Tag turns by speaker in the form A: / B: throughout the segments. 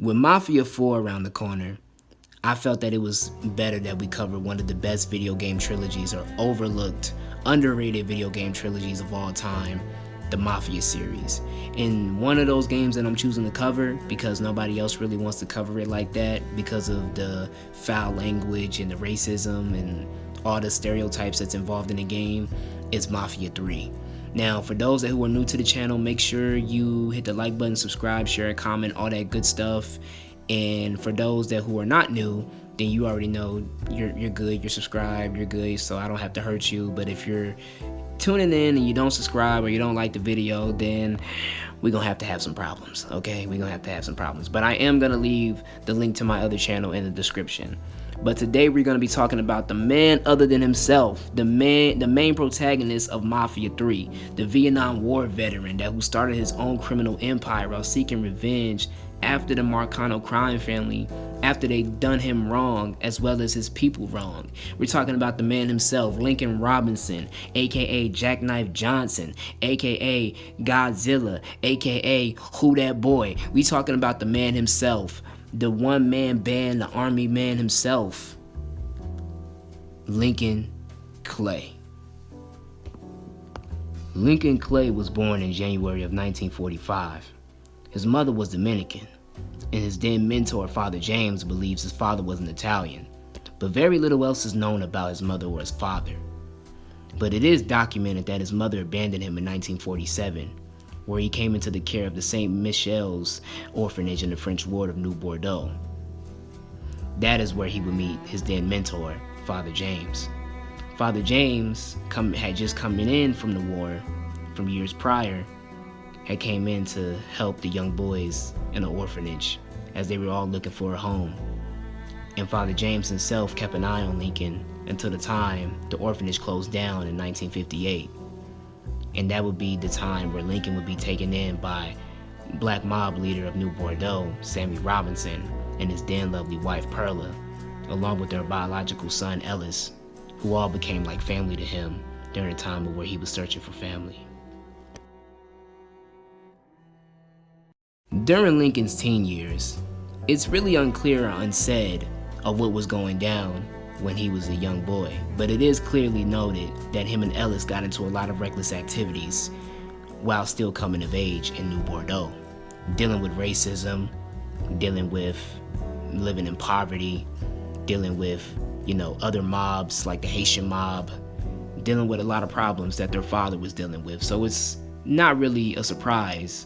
A: With Mafia 4 around the corner, I felt that it was better that we covered one of the best video game trilogies, or overlooked, underrated video game trilogies of all time, the Mafia series. And one of those games that I'm choosing to cover, because nobody else really wants to cover it like that, because of the foul language and the racism and all the stereotypes that's involved in the game, is Mafia 3. Now, for those who are new to the channel, make sure you hit the like button, subscribe, share, comment, all that good stuff. And for those who are not new, then you already know you're good, you're subscribed, you're good, so I don't have to hurt you. But if you're tuning in and you don't subscribe or you don't like the video, then we're gonna have to have some problems, okay? We're gonna have to have some problems. But I am gonna leave the link to my other channel in the description. But today we're going to be talking about the man other than himself, the main protagonist of Mafia 3, the Vietnam War veteran who started his own criminal empire while seeking revenge after the Marcano crime family, after they done him wrong as well as his people wrong. We're talking about the man himself, Lincoln Robinson, aka Jackknife Johnson, aka Godzilla, aka Who Dat Boy. We talking about the man himself, the one-man band, the army man himself, Lincoln Clay. Lincoln Clay was born in January of 1945. His mother was Dominican, and his then mentor, Father James, believes his father was an Italian, but very little else is known about his mother or his father. But it is documented that his mother abandoned him in 1947, where he came into the care of the St. Michel's orphanage in the French ward of New Bordeaux. That is where he would meet his then mentor, Father James. Father James had just come in from the war from years prior, had came in to help the young boys in the orphanage as they were all looking for a home. And Father James himself kept an eye on Lincoln until the time the orphanage closed down in 1958. And that would be the time where Lincoln would be taken in by black mob leader of New Bordeaux, Sammy Robinson, and his then lovely wife, Perla, along with their biological son, Ellis, who all became like family to him during a time where he was searching for family. During Lincoln's teen years, it's really unclear or unsaid of what was going down when he was a young boy, but it is clearly noted that him and Ellis got into a lot of reckless activities while still coming of age in New Bordeaux, dealing with racism, dealing with living in poverty, dealing with, other mobs like the Haitian mob, dealing with a lot of problems that their father was dealing with. So it's not really a surprise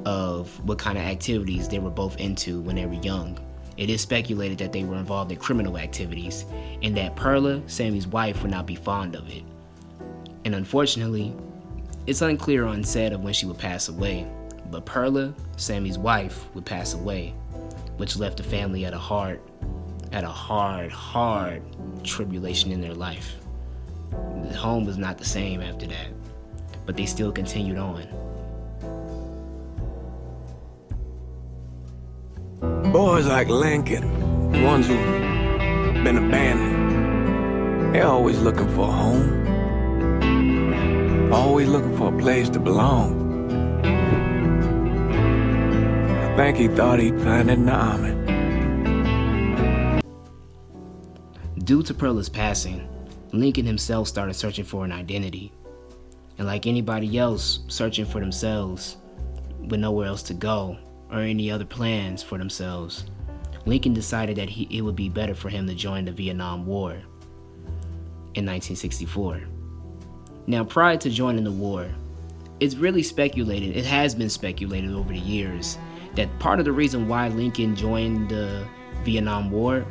A: of what kind of activities they were both into when they were young. It is speculated that they were involved in criminal activities and that Perla, Sammy's wife, would not be fond of it. And unfortunately, it's unclear or unsaid of when she would pass away, but Perla, Sammy's wife, would pass away, which left the family at a hard tribulation in their life. The home was not the same after that, but they still continued on.
B: Boys like Lincoln, the ones who've been abandoned, they're always looking for a home, always looking for a place to belong. I think he thought he'd find it in the army.
A: Due to Perla's passing, Lincoln himself started searching for an identity. And like anybody else searching for themselves with nowhere else to go, or any other plans for themselves, Lincoln decided that it would be better for him to join the Vietnam War in 1964. Now, prior to joining the war, it has been speculated over the years that part of the reason why Lincoln joined the Vietnam War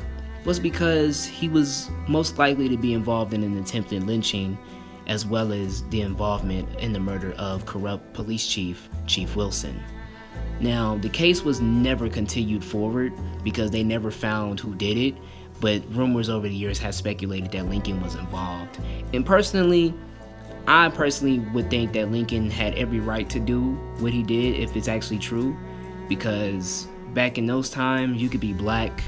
A: was because he was most likely to be involved in an attempted lynching, as well as the involvement in the murder of corrupt police chief, Chief Wilson. Now, the case was never continued forward because they never found who did it, but rumors over the years have speculated that Lincoln was involved. And I personally would think that Lincoln had every right to do what he did if it's actually true, because back in those times, you could be black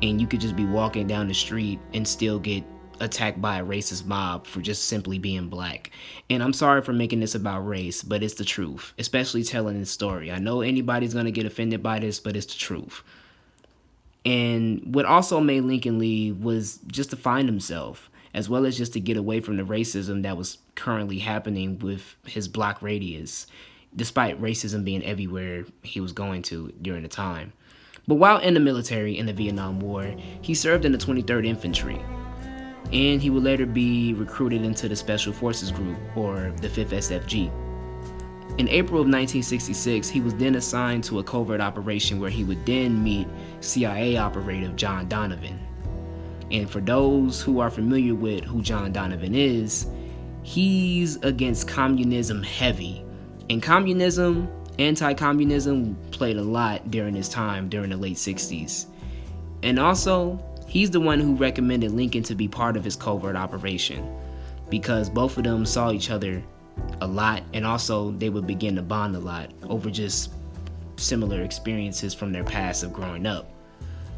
A: and you could just be walking down the street and still get attacked by a racist mob for just simply being black. And I'm sorry for making this about race, but it's the truth, especially telling this story. I know anybody's gonna get offended by this, but it's the truth. And what also made Lincoln leave was just to find himself, as well as just to get away from the racism that was currently happening with his block radius, despite racism being everywhere he was going to during the time. But while in the military in the Vietnam War, he served in the 23rd Infantry, and he would later be recruited into the Special Forces Group, or the 5th SFG. In April of 1966, he was then assigned to a covert operation where he would then meet CIA operative John Donovan. And for those who are familiar with who John Donovan is, he's against communism heavy. And communism, anti-communism played a lot during his time during the late 60s. And also, he's the one who recommended Lincoln to be part of his covert operation, because both of them saw each other a lot, and also they would begin to bond a lot over just similar experiences from their past of growing up.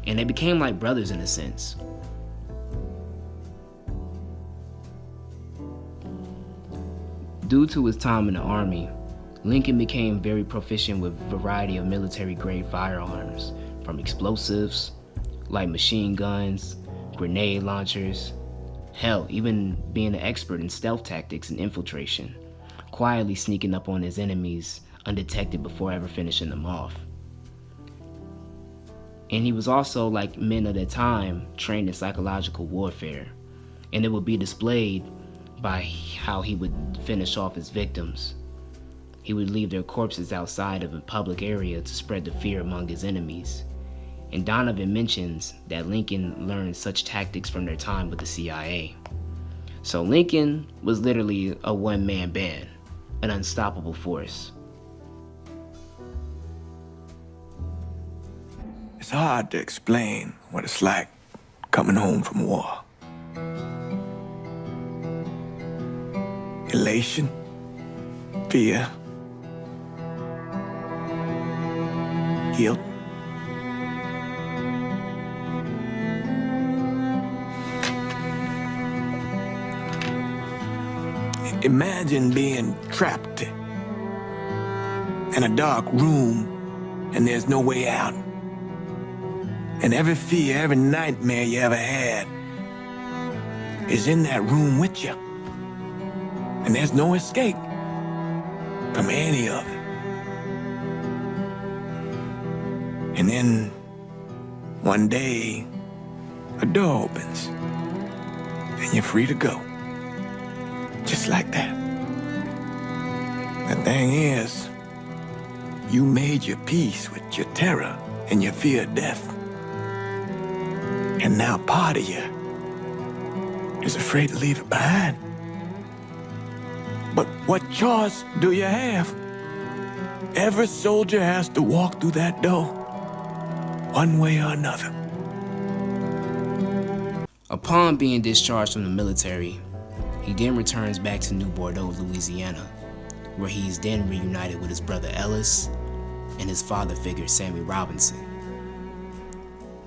A: And they became like brothers in a sense. Due to his time in the Army, Lincoln became very proficient with a variety of military-grade firearms, from explosives, like machine guns, grenade launchers, hell, even being an expert in stealth tactics and infiltration, quietly sneaking up on his enemies undetected before ever finishing them off. And he was also, like men of the time, trained in psychological warfare, and it would be displayed by how he would finish off his victims. He would leave their corpses outside of a public area to spread the fear among his enemies. And Donovan mentions that Lincoln learned such tactics from their time with the CIA. So Lincoln was literally a one-man band, an unstoppable force.
B: It's hard to explain what it's like coming home from war. Elation, fear, guilt. Imagine being trapped in a dark room and there's no way out. And every fear, every nightmare you ever had is in that room with you. And there's no escape from any of it. And then one day, a door opens and you're free to go. Just like that. The thing is, you made your peace with your terror and your fear of death. And now part of you is afraid to leave it behind. But what choice do you have? Every soldier has to walk through that door, one way or another.
A: Upon being discharged from the military, he then returns back to New Bordeaux, Louisiana, where he is then reunited with his brother Ellis and his father figure Sammy Robinson.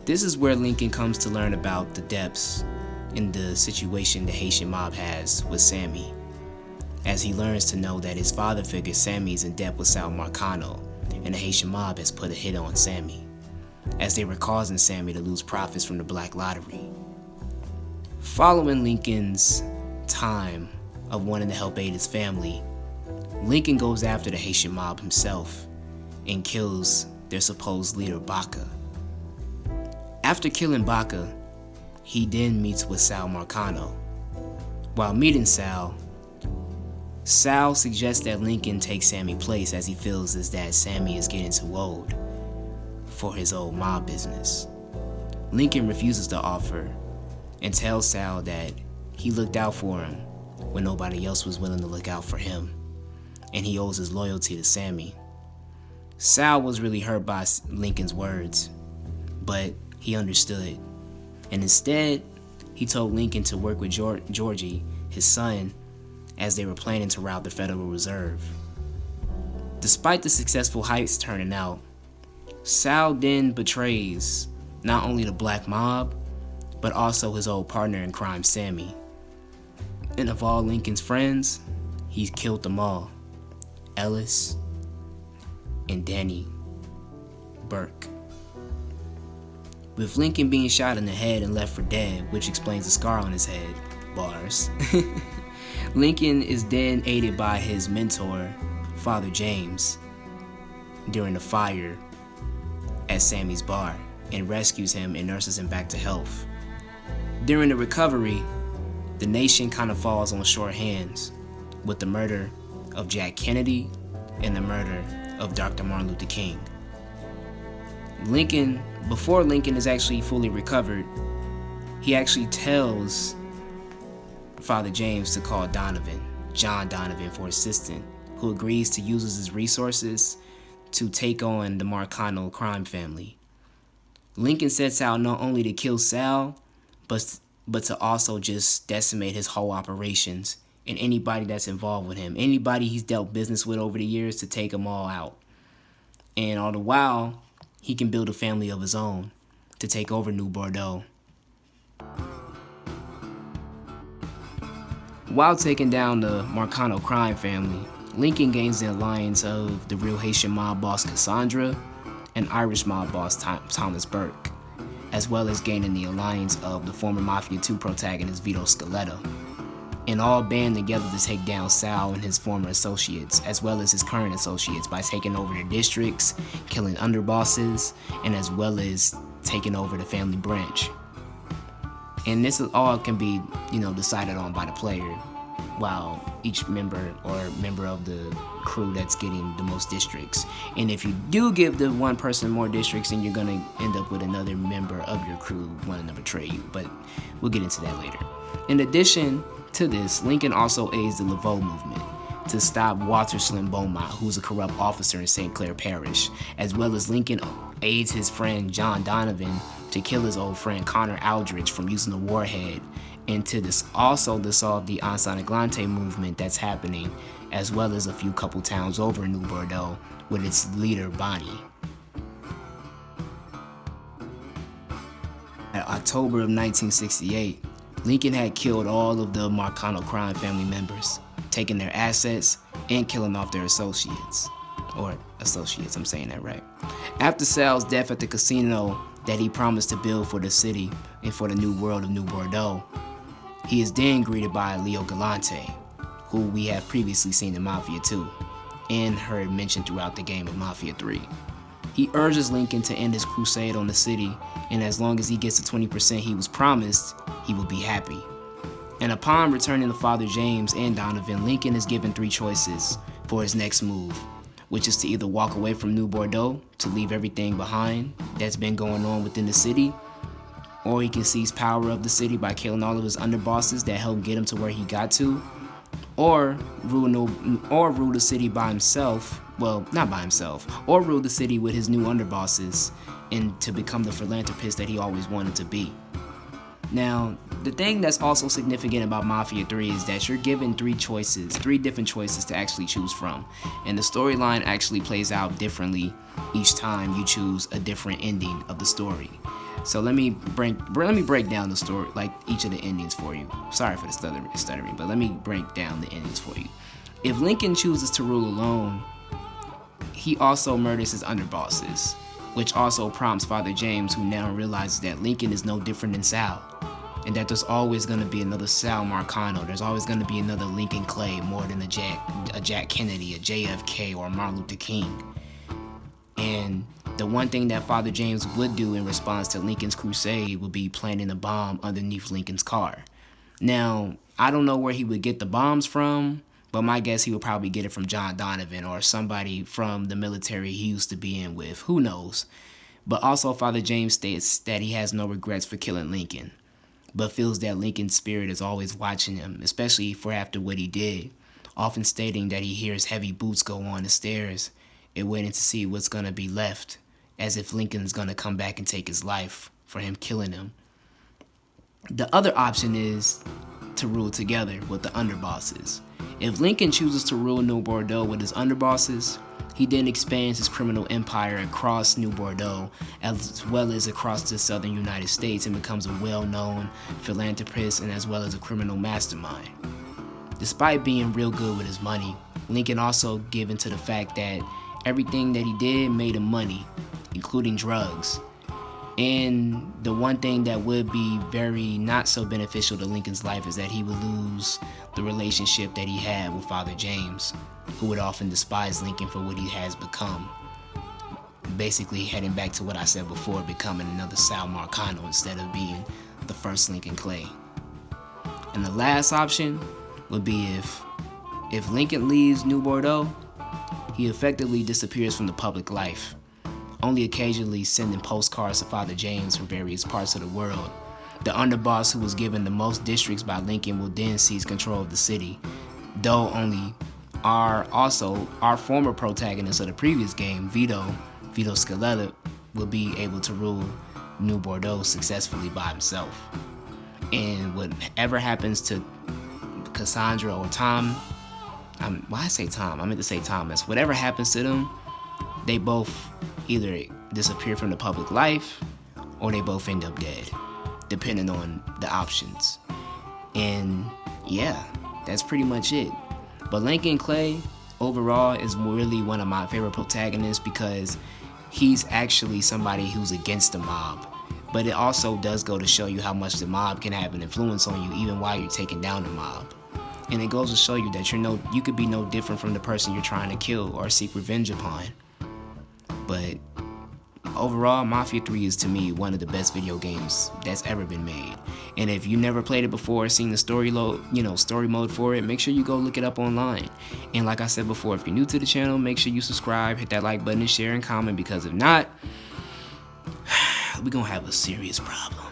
A: This is where Lincoln comes to learn about the depths in the situation the Haitian mob has with Sammy, as he learns to know that his father figure Sammy is in debt with Sal Marcano, and the Haitian mob has put a hit on Sammy, as they were causing Sammy to lose profits from the black lottery. Following Lincoln's time of wanting to help aid his family, Lincoln goes after the Haitian mob himself and kills their supposed leader Baca. After killing Baca, he then meets with Sal Marcano. While meeting Sal suggests that Lincoln take Sammy's place, as he feels as that Sammy is getting too old for his old mob business. Lincoln refuses the offer and tells Sal that he looked out for him when nobody else was willing to look out for him, and he owes his loyalty to Sammy. Sal was really hurt by Lincoln's words, but he understood, and instead he told Lincoln to work with Georgie, his son, as they were planning to rob the Federal Reserve. Despite the successful heists turning out, Sal then betrays not only the black mob, but also his old partner in crime, Sammy. And of all Lincoln's friends, he's killed them all. Ellis and Danny Burke. With Lincoln being shot in the head and left for dead, which explains the scar on his head, bars, Lincoln is then aided by his mentor, Father James, during the fire at Sammy's bar, and rescues him and nurses him back to health. During the recovery, the nation kind of falls on short hands with the murder of Jack Kennedy and the murder of Dr. Martin Luther King. Before Lincoln is actually fully recovered, he actually tells Father James to call John Donovan, for assistance, who agrees to use his resources to take on the Marcano crime family. Lincoln sets out not only to kill Sal, but to also just decimate his whole operations and anybody that's involved with him, anybody he's dealt business with over the years, to take them all out. And all the while, he can build a family of his own to take over New Bordeaux. While taking down the Marcano crime family, Lincoln gains the alliance of the real Haitian mob boss Cassandra and Irish mob boss Thomas Burke, as well as gaining the alliance of the former Mafia 2 protagonist Vito Scaletta, and all band together to take down Sal and his former associates, as well as his current associates, by taking over their districts, killing underbosses, and as well as taking over the family branch. And this all can be, decided on by the player, while each member of the crew that's getting the most districts. And if you do give the one person more districts, then you're gonna end up with another member of your crew wanting to betray you. But we'll get into that later. In addition to this, Lincoln also aids the Laveau movement to stop Walter Slim Beaumont, who's a corrupt officer in St. Clair Parish, as well as Lincoln aids his friend John Donovan to kill his old friend Connor Aldridge from using a warhead, and to also dissolve the Ensanglanté movement that's happening, as well as a couple towns over in New Bordeaux with its leader Bonnie. In October of 1968, Lincoln had killed all of the Marcano crime family members, taking their assets and killing off their associates. I'm saying that right. After Sal's death at the casino that he promised to build for the city and for the new world of New Bordeaux, he is then greeted by Leo Galante, who we have previously seen in Mafia 2 and heard mentioned throughout the game of Mafia 3. He urges Lincoln to end his crusade on the city, and as long as he gets the 20% he was promised, he will be happy. And upon returning to Father James and Donovan, Lincoln is given 3 choices for his next move, which is to either walk away from New Bordeaux to leave everything behind that's been going on within the city, or he can seize power of the city by killing all of his underbosses that helped get him to where he got to, or rule the city by himself. Well, not by himself, or rule the city with his new underbosses and to become the philanthropist that he always wanted to be. Now, the thing that's also significant about Mafia 3 is that you're given 3 different choices to actually choose from. And the storyline actually plays out differently each time you choose a different ending of the story. So let me break down the story, like each of the endings for you. Sorry for the stuttering, but let me break down the endings for you. If Lincoln chooses to rule alone, he also murders his underbosses, which also prompts Father James, who now realizes that Lincoln is no different than Sal, and that there's always going to be another Sal Marcano. There's always going to be another Lincoln Clay more than a Jack Kennedy, a JFK, or Martin Luther King. And the one thing that Father James would do in response to Lincoln's crusade would be planting a bomb underneath Lincoln's car. Now, I don't know where he would get the bombs from, but my guess he would probably get it from John Donovan or somebody from the military he used to be in with. Who knows? But also, Father James states that he has no regrets for killing Lincoln, but feels that Lincoln's spirit is always watching him, especially for after what he did, often stating that he hears heavy boots go on the stairs and waiting to see what's going to be left, as if Lincoln's going to come back and take his life for him killing him. The other option is to rule together with the underbosses. If Lincoln chooses to rule New Bordeaux with his underbosses, he then expands his criminal empire across New Bordeaux, as well as across the southern United States, and becomes a well-known philanthropist and as well as a criminal mastermind. Despite being real good with his money, Lincoln also given to the fact that everything that he did made him money, including drugs. And the one thing that would be very not so beneficial to Lincoln's life is that he would lose the relationship that he had with Father James, who would often despise Lincoln for what he has become. Basically heading back to what I said before, becoming another Sal Marcano instead of being the first Lincoln Clay. And the last option would be if Lincoln leaves New Bordeaux, he effectively disappears from the public life, only occasionally sending postcards to Father James from various parts of the world. The underboss who was given the most districts by Lincoln will then seize control of the city, though only our former protagonist of the previous game, Vito Scaletta, will be able to rule New Bordeaux successfully by himself. And whatever happens to Cassandra or Tom, why I say Tom? I meant to say Thomas. Whatever happens to them, they both either disappear from the public life or they both end up dead, depending on the options. And yeah, that's pretty much it. But Lincoln Clay overall is really one of my favorite protagonists because he's actually somebody who's against the mob. But it also does go to show you how much the mob can have an influence on you even while you're taking down the mob. And it goes to show you that you could be no different from the person you're trying to kill or seek revenge upon. But overall, Mafia 3 is to me one of the best video games that's ever been made. And if you never played it before or seen the story mode for it, make sure you go look it up online. And like I said before, if you're new to the channel, make sure you subscribe, hit that like button, and share and comment, because if not, we're gonna have a serious problem.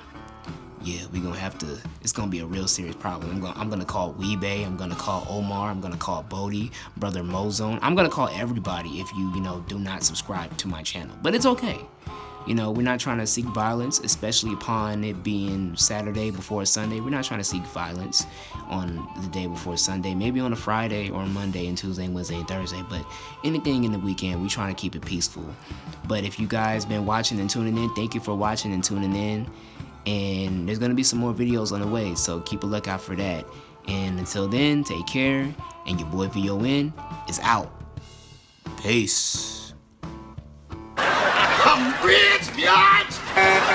A: Yeah, it's gonna be a real serious problem. I'm gonna call Weebay, I'm gonna call Omar, I'm gonna call Bodie, Brother Mozone. I'm gonna call everybody if you do not subscribe to my channel. But it's okay. We're not trying to seek violence, especially upon it being Saturday before Sunday. We're not trying to seek violence on the day before Sunday. Maybe on a Friday or Monday and Tuesday, Wednesday, and Thursday. But anything in the weekend, we're trying to keep it peaceful. But if you guys been watching and tuning in, thank you for watching and tuning in. And there's going to be some more videos on the way, so keep a lookout for that. And until then, take care, and your boy VON is out. Peace.
C: Come, bitch, biatch!